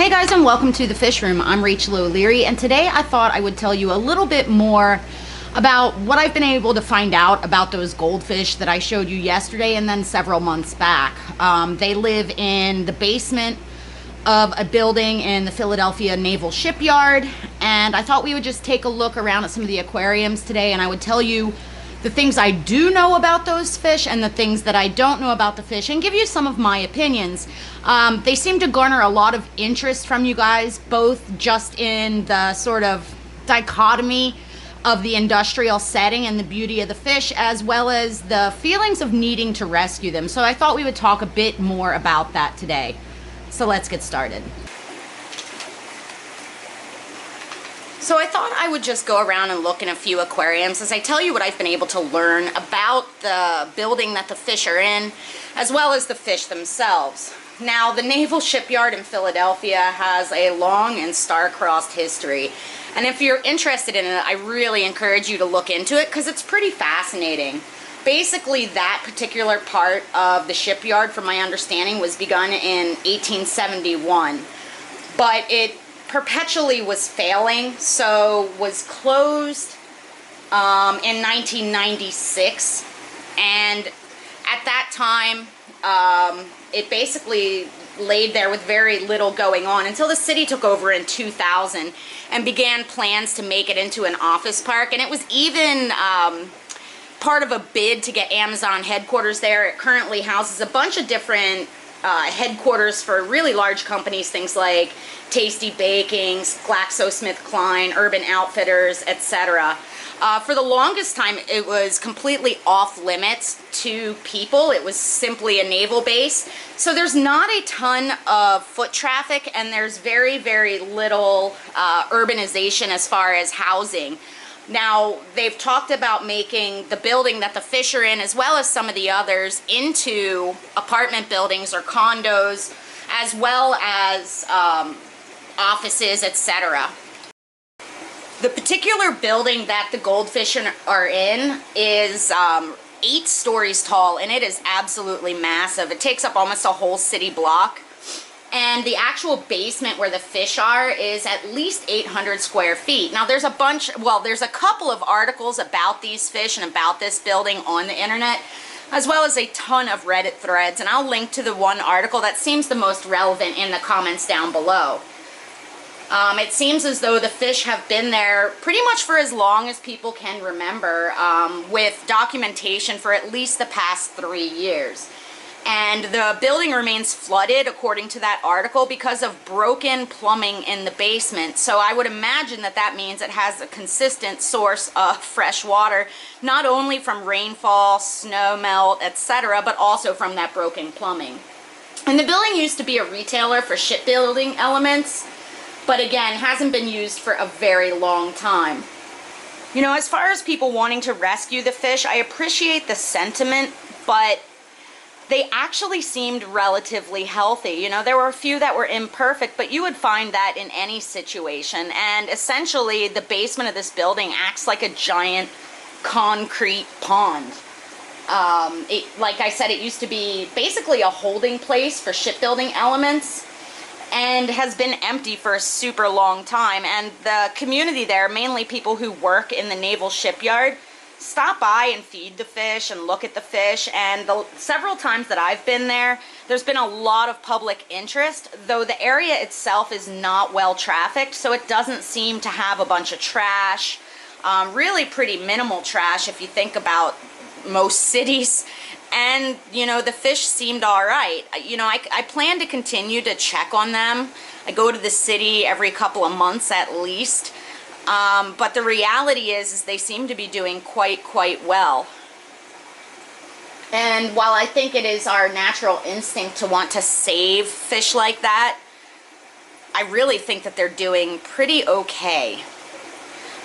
Hey guys, and welcome to the Fish Room. I'm Rachel O'Leary, and today I thought I would tell you a little bit more about what I've been able to find out about those goldfish that I showed you yesterday and then several months back. They live in the basement of a building in the Philadelphia Naval Shipyard, and I thought we would just take a look around at some of the aquariums today, and I would tell you the things I do know about those fish and the things that I don't know about the fish, and give you some of my opinions. They seem to garner a lot of interest from you guys, both just in the sort of dichotomy of the industrial setting and the beauty of the fish, as well as the feelings of needing to rescue them. So I thought we would talk a bit more about that today. So let's get started. So I thought I would just go around and look in a few aquariums as I tell you what I've been able to learn about the building that the fish are in, as well as the fish themselves. Now, the Naval Shipyard in Philadelphia has a long and star-crossed history. And if you're interested in it, I really encourage you to look into it because it's pretty fascinating. Basically, that particular part of the shipyard, from my understanding, was begun in 1871. But it perpetually was failing, so was closed in 1996. And at that time, it basically laid there with very little going on until the city took over in 2000 and began plans to make it into an office park. And it was even part of a bid to get Amazon headquarters there. It currently houses a bunch of different headquarters for really large companies, things like Tasty Bakings, GlaxoSmithKline, Urban Outfitters, etc. For the longest time, it was completely off limits to people. It was simply a naval base. So there's not a ton of foot traffic, and there's very, very little urbanization as far as housing. Now, they've talked about making the building that the fish are in, as well as some of the others, into apartment buildings or condos, as well as offices, etc. The particular building that the goldfish are in is 8 stories tall, and it is absolutely massive. It takes up almost a whole city block. And the actual basement where the fish are is at least 800 square feet. Now there's a couple of articles about these fish and about this building on the internet, as well as a ton of Reddit threads, and I'll link to the one article that seems the most relevant in the comments down below. It seems as though the fish have been there pretty much for as long as people can remember, with documentation for at least the past 3 years. And the building remains flooded, according to that article, because of broken plumbing in the basement. So I would imagine that that means it has a consistent source of fresh water, not only from rainfall, snow melt, etc., but also from that broken plumbing. And the building used to be a retailer for shipbuilding elements, but again, hasn't been used for a very long time. You know, as far as people wanting to rescue the fish, I appreciate the sentiment, but they actually seemed relatively healthy. You know, there were a few that were imperfect, but you would find that in any situation. And essentially, the basement of this building acts like a giant concrete pond. Like I said, it used to be basically a holding place for shipbuilding elements, and has been empty for a super long time. And the community there, mainly people who work in the Naval Shipyard, stop by and feed the fish and look at the fish. And the several times that I've been there, there's been a lot of public interest, though the area itself is not well trafficked, so it doesn't seem to have a bunch of trash. Really pretty minimal trash if you think about most cities. And, you know, the fish seemed all right. You know, I plan to continue to check on them. I go to the city every couple of months at least. But the reality is they seem to be doing quite well. And while I think it is our natural instinct to want to save fish like that, I really think that they're doing pretty okay.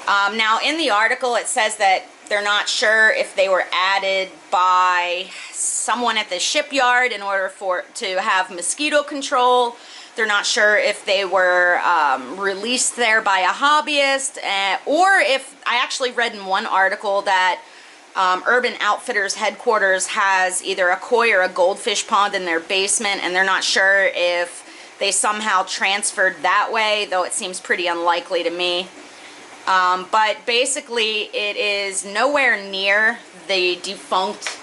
Now, in the article, it says that they're not sure if they were added by someone at the shipyard in order to have mosquito control. They're not sure if they were released there by a hobbyist, or if, I actually read in one article that Urban Outfitters headquarters has either a koi or a goldfish pond in their basement, and they're not sure if they somehow transferred that way, though it seems pretty unlikely to me. But basically it is nowhere near the defunct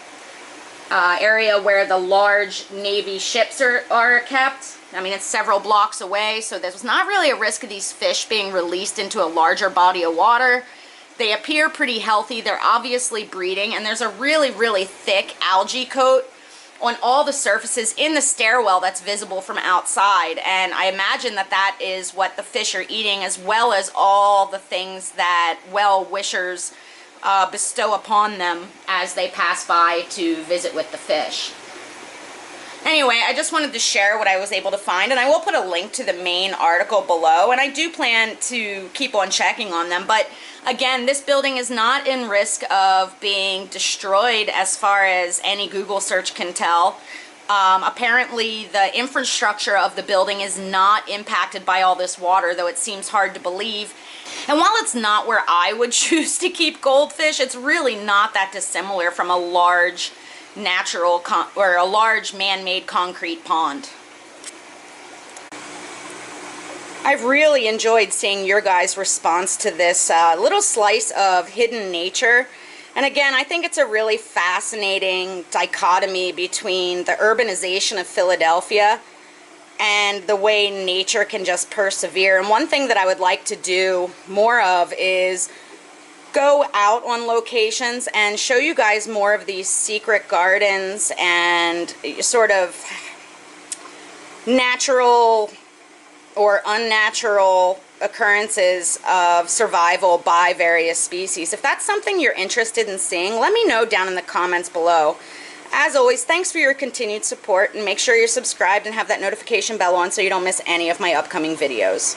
area where the large Navy ships are kept. I mean, it's several blocks away, so there's not really a risk of these fish being released into a larger body of water. They appear pretty healthy. They're obviously breeding, and there's a really, really thick algae coat on all the surfaces in the stairwell that's visible from outside, and I imagine that that is what the fish are eating, as well as all the things that well-wishers bestow upon them as they pass by to visit with the fish. Anyway, I just wanted to share what I was able to find, and I will put a link to the main article below, and I do plan to keep on checking on them, but again, this building is not in risk of being destroyed as far as any Google search can tell. Apparently, the infrastructure of the building is not impacted by all this water, though it seems hard to believe. And while it's not where I would choose to keep goldfish, it's really not that dissimilar from a large natural or a large man-made concrete pond. I've really enjoyed seeing your guys' response to this little slice of hidden nature. And again, I think it's a really fascinating dichotomy between the urbanization of Philadelphia and the way nature can just persevere. And one thing that I would like to do more of is go out on locations and show you guys more of these secret gardens and sort of natural or unnatural occurrences of survival by various species. If that's something you're interested in seeing, let me know down in the comments below. As always, thanks for your continued support, and make sure you're subscribed and have that notification bell on so you don't miss any of my upcoming videos.